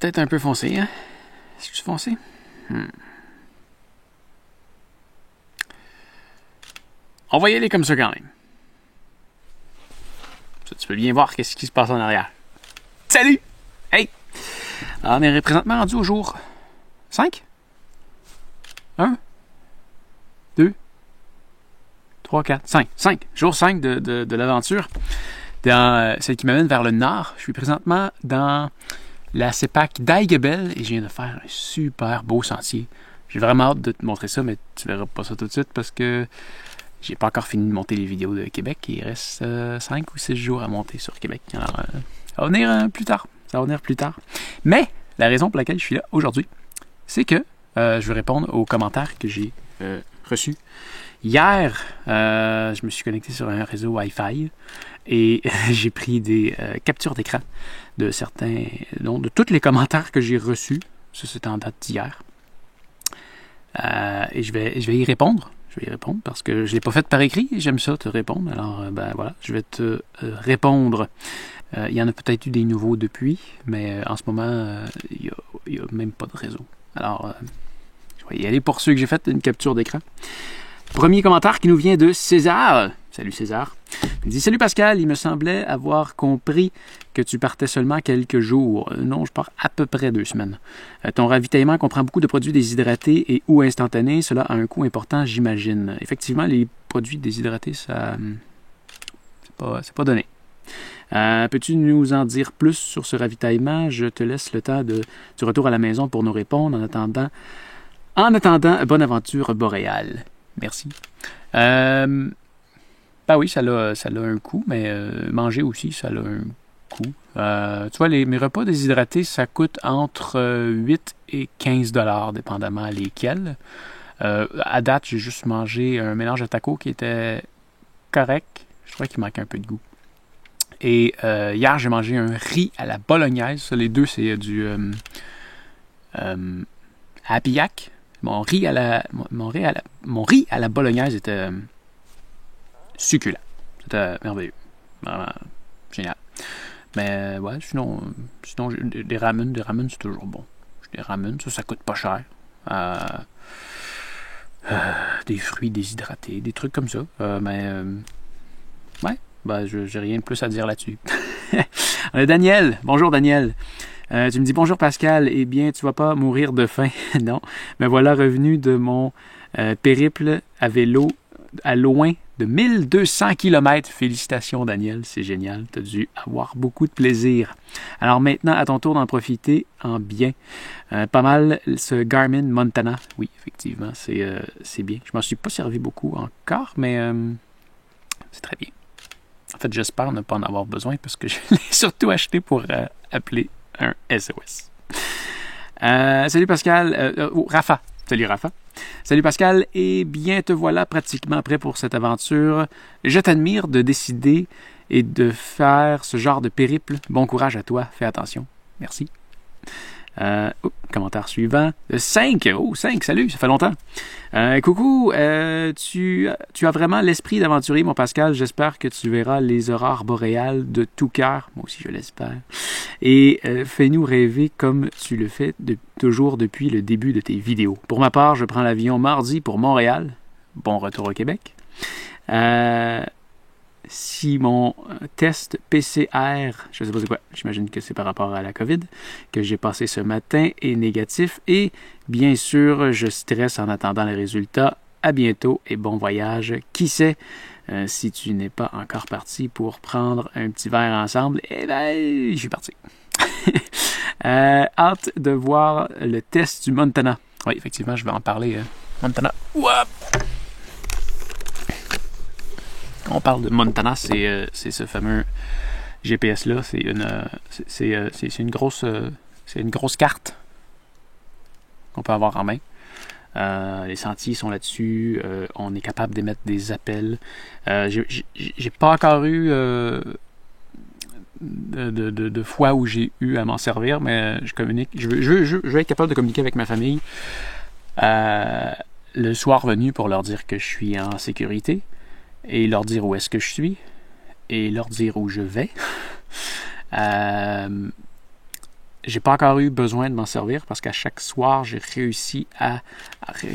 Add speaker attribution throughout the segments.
Speaker 1: peut-être un peu foncé, hein? Est-ce que c'est foncé? On va y aller comme ça quand même. Ça, tu peux bien voir qu'est-ce qui se passe en arrière. Salut! Hey! Alors, on est présentement rendu au jour 5? 1, 2, 3, 4, 5. 5. Jour 5 de l'aventure. Dans celle qui m'amène vers le nord. Je suis présentement dans la CEPAC d'Aiguebelle et je viens de faire un super beau sentier. J'ai vraiment hâte de te montrer ça, mais tu verras pas ça tout de suite parce que j'ai pas encore fini de monter les vidéos de Québec. Il reste 5 ou 6 jours à monter sur Québec. Alors, ça va venir plus tard. Ça va venir plus tard. Mais la raison pour laquelle je suis là aujourd'hui, c'est que je veux répondre aux commentaires que j'ai reçus. Hier, je me suis connecté sur un réseau Wi-Fi et j'ai pris des captures d'écran de certains, de tous les commentaires que j'ai reçus. Ça, c'était en date d'hier. Et je vais y répondre. Je vais y répondre parce que je ne l'ai pas fait par écrit et j'aime ça te répondre. Alors, voilà, je vais te répondre. Il y en a peut-être eu des nouveaux depuis, mais en ce moment, il n'y a même pas de réseau. Alors, je vais y aller pour ceux que j'ai fait une capture d'écran. Premier commentaire qui nous vient de César. Salut César. Il dit « Salut Pascal, il me semblait avoir compris que tu partais seulement quelques jours. Non, je pars à peu près 2 semaines. Ton ravitaillement comprend beaucoup de produits déshydratés et ou instantanés. Cela a un coût important, j'imagine. Effectivement, les produits déshydratés, ça c'est pas donné. Peux-tu nous en dire plus sur ce ravitaillement? Je te laisse le temps du retour à la maison pour nous répondre. En attendant, bonne aventure boréale. Merci. Ben oui, ça a un coût, mais manger aussi, ça a un coût. Tu vois, mes repas déshydratés, ça coûte entre 8 et 15 $, dépendamment lesquels. À date, j'ai juste mangé un mélange de tacos qui était correct. Je trouvais qu'il manquait un peu de goût. Et hier, j'ai mangé un riz à la bolognaise. Ça, les deux, c'est du Happy Yak. Mon riz à la bolognaise était succulent. C'était merveilleux. Vraiment génial. Mais ouais, sinon des ramen, c'est toujours bon. Des ramen, ça coûte pas cher. Des fruits déshydratés, des trucs comme ça. Ouais, j'ai rien de plus à dire là-dessus. On a Daniel. Bonjour Daniel. Tu me dis « Bonjour Pascal, eh bien, tu vas pas mourir de faim. » Non, me voilà revenu de mon périple à vélo à loin de 1200 km. Félicitations Daniel, c'est génial. Tu as dû avoir beaucoup de plaisir. Alors maintenant, à ton tour d'en profiter en bien. Pas mal ce Garmin Montana. Oui, effectivement, c'est bien. Je m'en suis pas servi beaucoup encore, mais c'est très bien. En fait, j'espère ne pas en avoir besoin parce que je l'ai surtout acheté pour appeler un SOS. Salut Pascal. Rafa. Salut Rafa. Salut Pascal. Eh bien, te voilà pratiquement prêt pour cette aventure. Je t'admire de décider et de faire ce genre de périple. Bon courage à toi. Fais attention. Merci. Commentaire suivant. 5. Oh, 5. Salut, ça fait longtemps. Coucou, tu as vraiment l'esprit d'aventurier, mon Pascal. J'espère que tu verras les aurores boréales de tout cœur. Moi aussi, je l'espère. Et fais-nous rêver comme tu le fais toujours depuis le début de tes vidéos. Pour ma part, je prends l'avion mardi pour Montréal. Bon retour au Québec. Si mon test PCR, je ne sais pas c'est quoi, j'imagine que c'est par rapport à la COVID, que j'ai passé ce matin, est négatif. Et bien sûr, je stresse en attendant les résultats. À bientôt et bon voyage. Qui sait, si tu n'es pas encore parti pour prendre un petit verre ensemble, eh bien, je suis parti. Hâte de voir le test du Montana. Oui, effectivement, je vais en parler. Montana. Ouah! On parle de Montana, c'est ce fameux GPS-là. C'est une grosse carte qu'on peut avoir en main. Les sentiers sont là-dessus. On est capable d'émettre des appels. J'ai pas encore eu de fois où j'ai eu à m'en servir, mais je communique. Je veux être capable de communiquer avec ma famille le soir venu pour leur dire que je suis en sécurité. Et leur dire où est-ce que je suis, et leur dire où je vais. j'ai pas encore eu besoin de m'en servir parce qu'à chaque soir, j'ai réussi à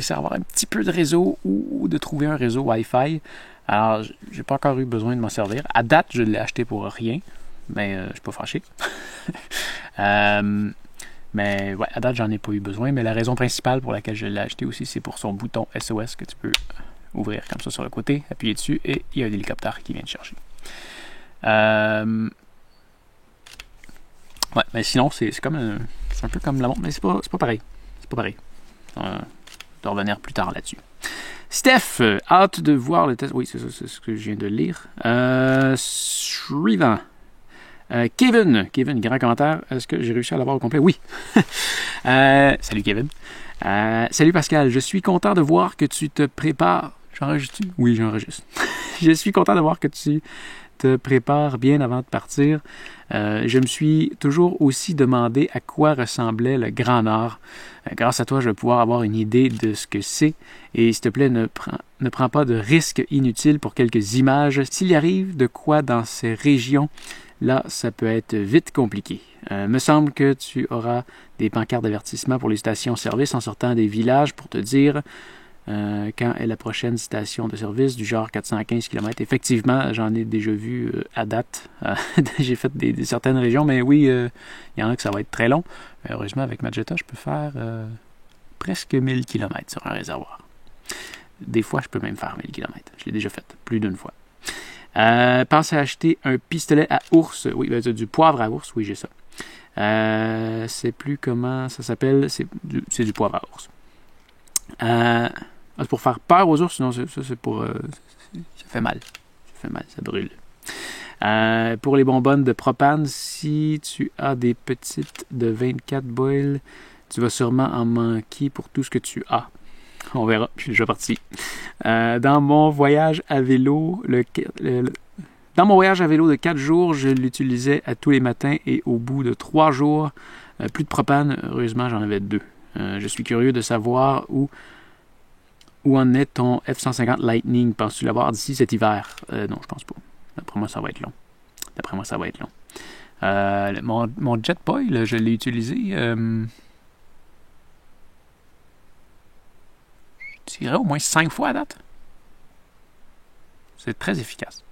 Speaker 1: avoir un petit peu de réseau ou de trouver un réseau Wi-Fi. Alors, j'ai pas encore eu besoin de m'en servir. À date, je l'ai acheté pour rien, mais je suis pas fâché. Mais ouais, à date, j'en ai pas eu besoin. Mais la raison principale pour laquelle je l'ai acheté aussi, c'est pour son bouton SOS que tu peux ouvrir comme ça sur le côté, appuyer dessus et il y a un hélicoptère qui vient te chercher. Ouais, mais sinon, c'est comme c'est un peu comme la montre, mais c'est pas pareil. C'est pas pareil. On va revenir plus tard là-dessus. Steph, hâte de voir le test. Oui, c'est ça, c'est ce que je viens de lire. Suivant. Kevin, grand commentaire. Est-ce que j'ai réussi à l'avoir au complet? Oui. Salut Kevin. Salut Pascal, je suis content de voir que tu te prépares. J'enregistre-tu? Oui, j'enregistre. Je suis content de voir que tu te prépares bien avant de partir. Je me suis toujours aussi demandé à quoi ressemblait le Grand Nord. Grâce à toi, je vais pouvoir avoir une idée de ce que c'est. Et s'il te plaît, ne prends pas de risques inutiles pour quelques images. S'il y arrive de quoi dans ces régions, là, ça peut être vite compliqué. Me semble que tu auras des pancartes d'avertissement pour les stations-service en sortant des villages pour te dire quand est la prochaine station de service du genre 415 km. Effectivement, j'en ai déjà vu à date. J'ai fait certaines régions, mais oui, il y en a que ça va être très long. Mais heureusement, avec ma Jetta, je peux faire presque 1000 km sur un réservoir. Des fois, je peux même faire 1000 km. Je l'ai déjà fait, plus d'une fois. Pense à acheter un pistolet à ours. Oui, ben, du poivre à ours. Oui, j'ai ça. C'est plus comment ça s'appelle. C'est du poivre à ours. C'est pour faire peur aux ours. Non, ça c'est pour... ça fait mal. Ça brûle. Pour les bonbonnes de propane, si tu as des petites de 24 boils, tu vas sûrement en manquer pour tout ce que tu as. On verra, je suis déjà parti. Dans mon voyage à vélo, dans mon voyage à vélo de 4 jours, je l'utilisais à tous les matins et au bout de 3 jours, plus de propane. Heureusement, j'en avais 2. Je suis curieux de savoir où en est ton F-150 Lightning. Penses-tu l'avoir d'ici cet hiver? Non, je pense pas. D'après moi, ça va être long. Mon Jetboil, je l'ai utilisé... je dirais au moins 5 fois à date. C'est très efficace.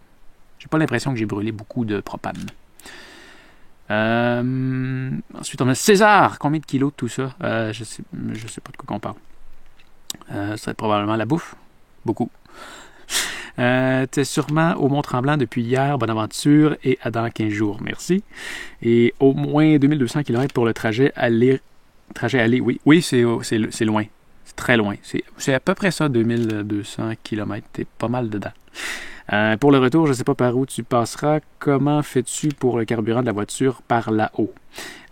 Speaker 1: J'ai pas l'impression que j'ai brûlé beaucoup de propane. Ensuite, on a César. Combien de kilos de tout ça? Je sais pas de quoi on parle. Ça serait probablement la bouffe. Beaucoup. T'es sûrement au Mont-Tremblant depuis hier. Bonne aventure et à dans 15 jours. Merci. Et au moins 2200 km pour le trajet aller. Oui, c'est loin. C'est très loin. C'est à peu près ça, 2200 km. T'es pas mal dedans. Pour le retour, je ne sais pas par où tu passeras. Comment fais-tu pour le carburant de la voiture par là-haut?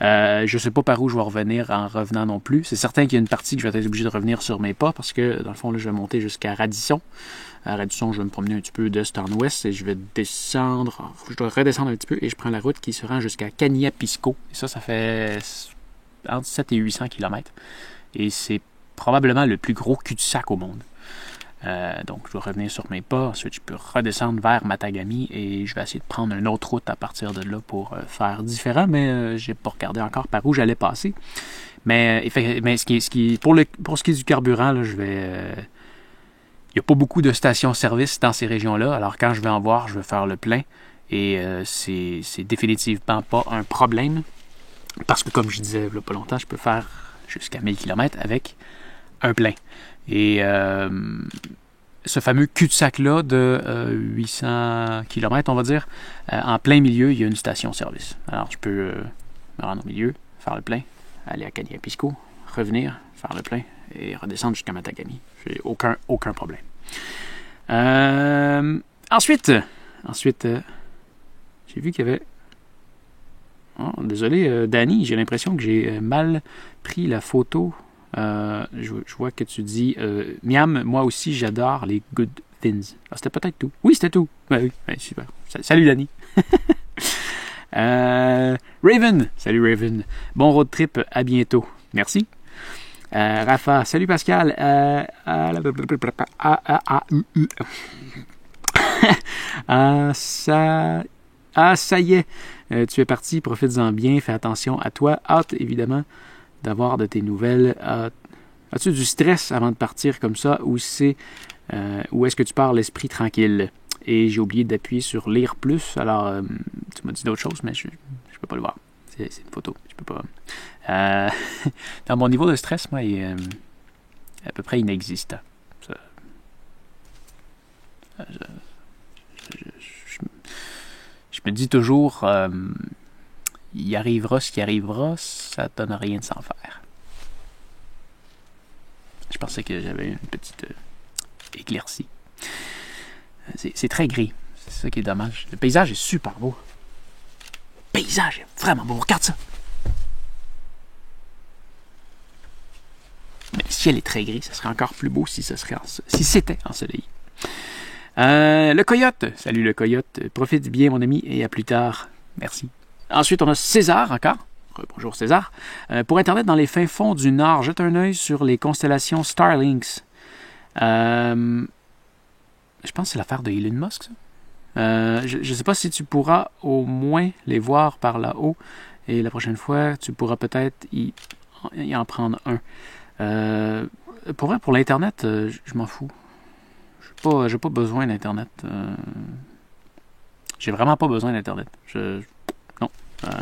Speaker 1: Je ne sais pas par où je vais revenir en revenant non plus. C'est certain qu'il y a une partie que je vais être obligé de revenir sur mes pas parce que, dans le fond, là, je vais monter jusqu'à Radisson. À Radisson, je vais me promener un petit peu d'est en ouest et je vais descendre. Je dois redescendre un petit peu et je prends la route qui se rend jusqu'à Cagnapisco. Et ça fait entre 7 et 800 km. Et c'est probablement le plus gros cul-de-sac au monde. Donc, je dois revenir sur mes pas. Ensuite, je peux redescendre vers Matagami et je vais essayer de prendre une autre route à partir de là pour faire différent, mais j'ai pas regardé encore par où j'allais passer. Mais pour ce qui est du carburant, là, il n'y a pas beaucoup de stations-service dans ces régions-là. Alors, quand je vais en voir, je vais faire le plein. Et c'est définitivement pas un problème. Parce que, comme je disais il y a pas longtemps, je peux faire jusqu'à 1000 km avec un plein. Et ce fameux cul-de-sac-là de 800 km, on va dire, en plein milieu, il y a une station-service. Alors, je peux me rendre au milieu, faire le plein, aller à Cagnapisco, revenir, faire le plein et redescendre jusqu'à Matagami. J'ai aucun problème. Ensuite, j'ai vu qu'il y avait... Oh, désolé, Danny, j'ai l'impression que j'ai mal pris la photo. Je vois que tu dis Miam, moi aussi j'adore les good things. Ah, c'était peut-être tout. Oui, c'était tout. Ben oui, ben, super. Salut Danny. Raven. Salut Raven. Bon road trip, à bientôt. Merci. Rafa, salut Pascal. Ah, ça y est, tu es parti, profites-en bien, fais attention à toi. Hâte, évidemment, d'avoir de tes nouvelles. As-tu du stress avant de partir comme ça ou ou est-ce que tu pars l'esprit tranquille? Et j'ai oublié d'appuyer sur lire plus, alors tu m'as dit d'autres choses, mais je peux pas le voir. C'est une photo, je peux pas. Dans mon niveau de stress, moi, il est à peu près inexistant. Ça, je me dis toujours, il arrivera ce qui arrivera, ça ne donne rien de s'en faire. Je pensais que j'avais une petite éclaircie. C'est très gris. C'est ça qui est dommage. Le paysage est super beau. Le paysage est vraiment beau. Regarde ça. Mais le ciel est très gris. Ça serait encore plus beau si c'était ensoleillé. Le coyote. Salut le coyote. Profite bien mon ami et à plus tard. Merci. Ensuite, on a César encore. Bonjour César. Pour Internet dans les fins fonds du Nord, jette un œil sur les constellations Starlinks. Je pense que c'est l'affaire de Elon Musk, ça. Je ne sais pas si tu pourras au moins les voir par là-haut. Et la prochaine fois, tu pourras peut-être y en prendre un. Pour vrai, pour l'Internet, je m'en fous. J'ai pas besoin d'Internet. J'ai vraiment pas besoin d'Internet. Non.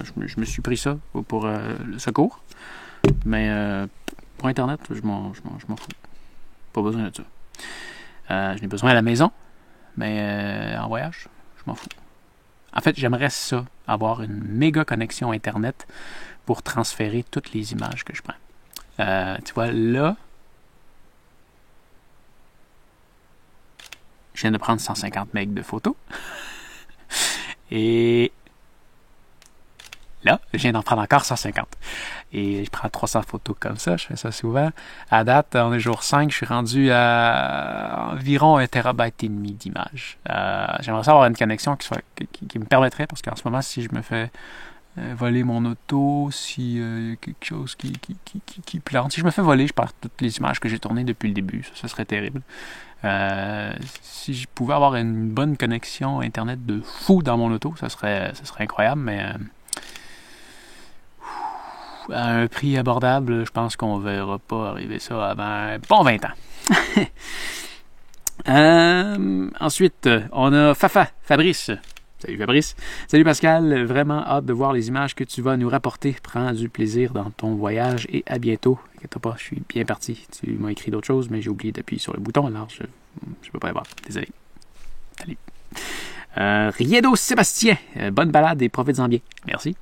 Speaker 1: Je me suis pris ça pour le secours. Mais pour Internet, je m'en fous. Pas besoin de ça. Je n'ai besoin à la maison, mais en voyage, je m'en fous. En fait, j'aimerais ça, avoir une méga connexion Internet pour transférer toutes les images que je prends. Tu vois, là, je viens de prendre 150 MB de photos. Et là, je viens d'en prendre encore 150. Et je prends 300 photos comme ça, je fais ça souvent. À date, on est jour 5, je suis rendu à environ 1,5 TB d'images. J'aimerais ça avoir une connexion qui me permettrait, parce qu'en ce moment, si je me fais voler mon auto, si y a quelque chose qui plante, si je me fais voler, je perds toutes les images que j'ai tournées depuis le début. Ça serait terrible. Si je pouvais avoir une bonne connexion Internet de fou dans mon auto, ça serait incroyable, mais à un prix abordable, je pense qu'on ne verra pas arriver ça avant bon 20 ans. Ensuite, on a Fabrice. Salut Fabrice. Salut Pascal, vraiment hâte de voir les images que tu vas nous rapporter. Prends du plaisir dans ton voyage et à bientôt. Inquiète pas, je suis bien parti. Tu m'as écrit d'autres choses, mais j'ai oublié d'appuyer sur le bouton, alors je ne peux pas y voir. Désolé. Salut. Riedo Sébastien, bonne balade et profites-en bien. Merci.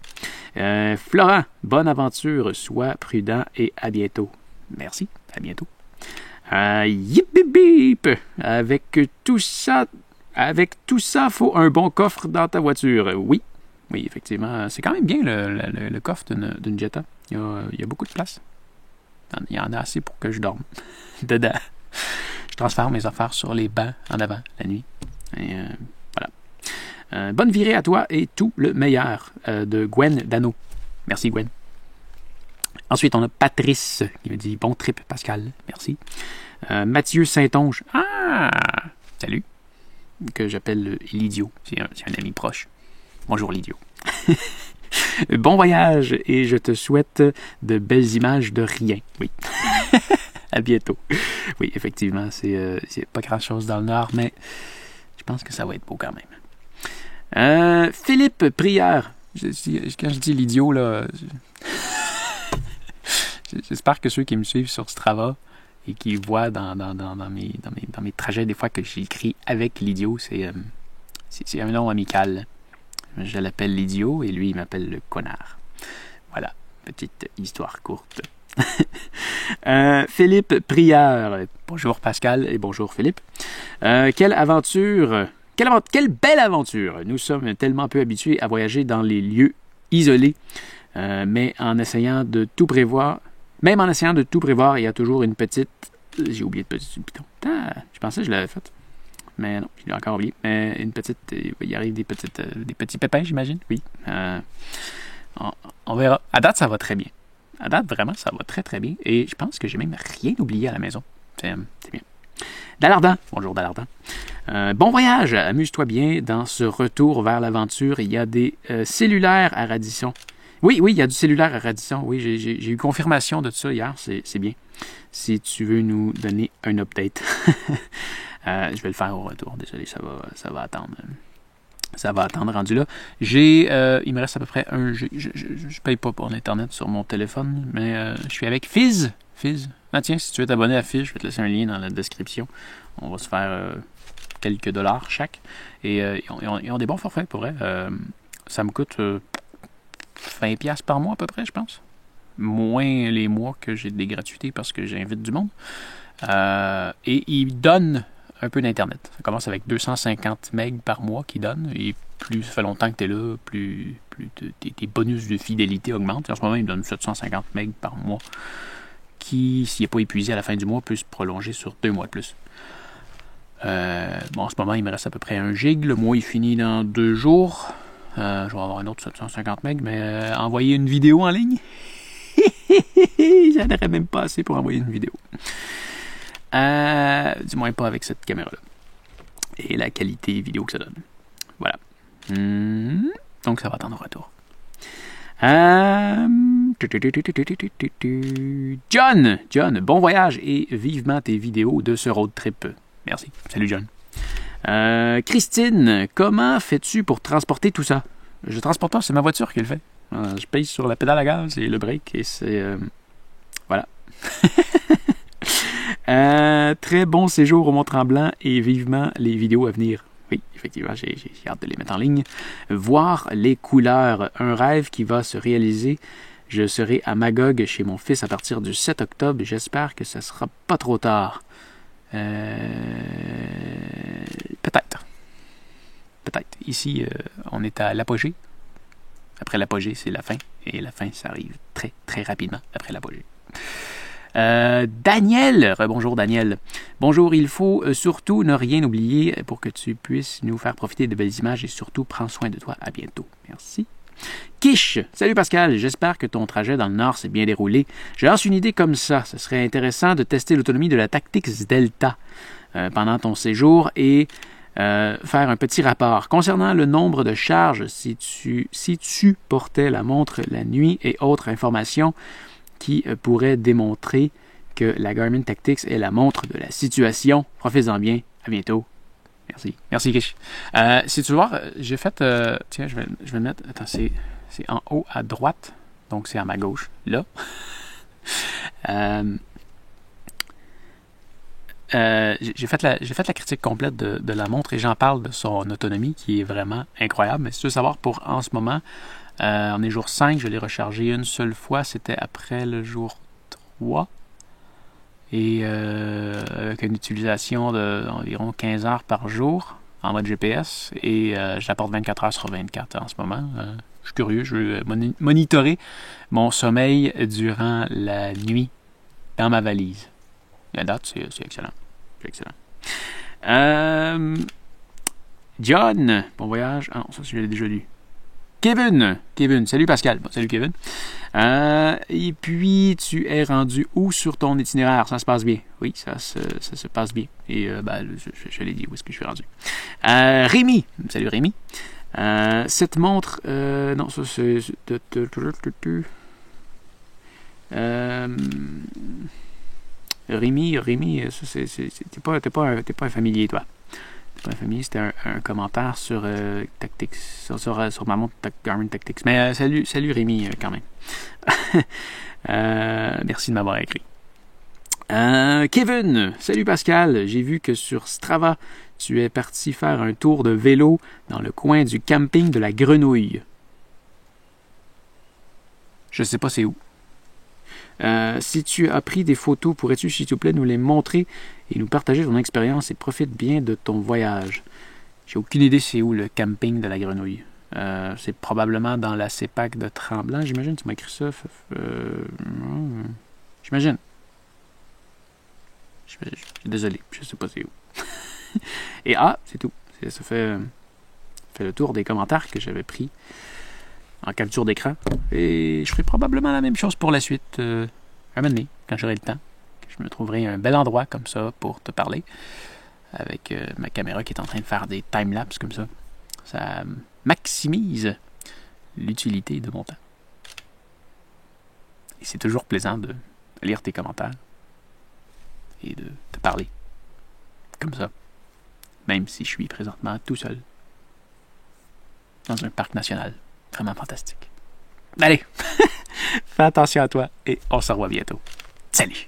Speaker 1: Florent, bonne aventure, sois prudent et à bientôt. Merci, à bientôt. Yip bip bip, avec tout ça, faut un bon coffre dans ta voiture. Oui, effectivement, c'est quand même bien le coffre d'une Jetta. Il y a beaucoup de place. Il y en a assez pour que je dorme dedans. Je transfère mes affaires sur les bancs en avant la nuit. Et voilà. Bonne virée à toi et tout le meilleur de Gwen Dano. Merci Gwen. Ensuite, on a Patrice qui me dit bon trip Pascal. Merci. Mathieu Saint-Onge. Ah! Salut. Que j'appelle Lydio. C'est un ami proche. Bonjour Lydio. Bon voyage et je te souhaite de belles images de rien. Oui. À bientôt. Oui, effectivement, c'est pas grand-chose dans le Nord, mais je pense que ça va être beau quand même. Philippe Prière. Quand je dis l'idiot, là, j'espère que ceux qui me suivent sur Strava et qui voient dans mes trajets, des fois que j'écris avec l'idiot, c'est un nom amical. Je l'appelle l'idiot et lui, il m'appelle le connard. Voilà, petite histoire courte. Philippe Prieur. Bonjour Pascal et bonjour Philippe. Quelle belle aventure! Nous sommes tellement peu habitués à voyager dans les lieux isolés, mais en essayant de tout prévoir, il y a toujours une petite... J'ai oublié de petit piton. Je pensais que je l'avais faite. Mais non, je l'ai encore oublié. Mais une petite... Il arrive des petits pépins, j'imagine. Oui. On verra. À date, ça va très bien. À date, vraiment, ça va très, très bien. Et je pense que j'ai même rien oublié à la maison. C'est bien. Dalardan, bonjour Dalardan. Bon voyage, amuse-toi bien dans ce retour vers l'aventure. Il y a des cellulaires à Radisson. Oui, il y a du cellulaire à Radisson. Oui, j'ai eu confirmation de ça hier, c'est bien. Si tu veux nous donner un update, je vais le faire au retour. Désolé, ça va attendre. Ça va attendre rendu là. Il me reste à peu près je paye pas pour l'Internet sur mon téléphone, mais je suis avec Fizz. Ah tiens, si tu veux t'abonner à Fizz, je vais te laisser un lien dans la description. On va se faire quelques dollars chaque. Et ils ont des bons forfaits, pour vrai. Ça me coûte 20$ par mois à peu près, je pense. Moins les mois que j'ai des gratuités parce que j'invite du monde. Et ils donnent un peu d'Internet. Ça commence avec 250 MB par mois qu'ils donnent. Et plus ça fait longtemps que tu es là, plus tes bonus de fidélité augmentent. Et en ce moment, ils donnent 750 MB par mois qui, s'il n'est pas épuisé à la fin du mois, peut se prolonger sur 2 mois de plus. En ce moment, il me reste à peu près 1 gig. Le mois, il finit dans 2 jours. Je vais avoir un autre 750 MB, mais envoyer une vidéo en ligne, j'en aurais même pas assez pour envoyer une vidéo. Du moins pas avec cette caméra-là. Et la qualité vidéo que ça donne. Voilà. Donc ça va attendre au retour. John, bon voyage et vivement tes vidéos de ce road trip. Merci. Salut John. Christine, comment fais-tu pour transporter tout ça? Je transporte pas, c'est ma voiture qui le fait. Je pèse sur la pédale à gaz et le break et c'est... voilà. Très bon séjour au Mont-Tremblant et vivement les vidéos à venir. Oui, effectivement, j'ai hâte de les mettre en ligne. Voir les couleurs, un rêve qui va se réaliser. Je serai à Magog chez mon fils à partir du 7 octobre. J'espère que ça sera pas trop tard. Peut-être. Ici, on est à l'apogée. Après l'apogée, c'est la fin. Et la fin, ça arrive très, très rapidement après l'apogée. Daniel, rebonjour Daniel. Bonjour, il faut surtout ne rien oublier pour que tu puisses nous faire profiter de belles images et surtout prends soin de toi. À bientôt. Merci. Kish, salut Pascal, j'espère que ton trajet dans le Nord s'est bien déroulé. J'ai lancé une idée comme ça. Ce serait intéressant de tester l'autonomie de la Tactix Delta pendant ton séjour et faire un petit rapport. Concernant le nombre de charges, si tu portais la montre la nuit et autres informations qui pourraient démontrer que la Garmin Tactix est la montre de la situation. Profitez-en bien. À bientôt. Merci. Merci, Kish. Si tu veux voir, j'ai fait... tiens, je vais le mettre... Attends, c'est en haut à droite. Donc, c'est à ma gauche. Là. J'ai fait la critique complète de la montre et j'en parle de son autonomie qui est vraiment incroyable. Mais si tu veux savoir, pour en ce moment, on est jour 5, je l'ai rechargé une seule fois. C'était après le jour 3. Et avec une utilisation d'environ 15 heures par jour en mode GPS. Et j'apporte 24 heures sur 24 en ce moment. Je suis curieux, je veux monitorer mon sommeil durant la nuit dans ma valise. La date, c'est excellent. C'est excellent. John, bon voyage. Ah non, ça, je l'ai déjà lu. Kevin, salut Pascal. Bon, salut Kevin. Et puis, tu es rendu où sur ton itinéraire? Ça se passe bien. Oui, ça se passe bien. Et je l'ai dit, où est-ce que je suis rendu? Rémi, salut Rémi. Cette montre, non, ça c'est... Rémi, ça t'es pas un familier, toi. T'es pas un familier, c'était un commentaire sur Tactix, sur ma montre Garmin Tactix. Mais salut Rémi, quand même. Merci de m'avoir écrit. Kevin, salut Pascal. J'ai vu que sur Strava, tu es parti faire un tour de vélo dans le coin du camping de la Grenouille. Je sais pas c'est où. Si tu as pris des photos, pourrais-tu, s'il te plaît, nous les montrer et nous partager ton expérience et profite bien de ton voyage. J'ai aucune idée c'est où le camping de la Grenouille. C'est probablement dans la CEPAC de Tremblant, j'imagine. Tu m'as écrit ça. J'imagine. Désolé, je sais pas c'est où. Et c'est tout. Ça fait le tour des commentaires que j'avais pris en capture d'écran. Et je ferai probablement la même chose pour la suite un moment donné, quand j'aurai le temps. Je me trouverai un bel endroit comme ça pour te parler. avec ma caméra qui est en train de faire des time-lapse comme ça. Ça maximise l'utilité de mon temps. Et c'est toujours plaisant de lire tes commentaires et de te parler comme ça, même si je suis présentement tout seul dans un parc national vraiment fantastique. Allez, fais attention à toi et on se revoit bientôt. Salut!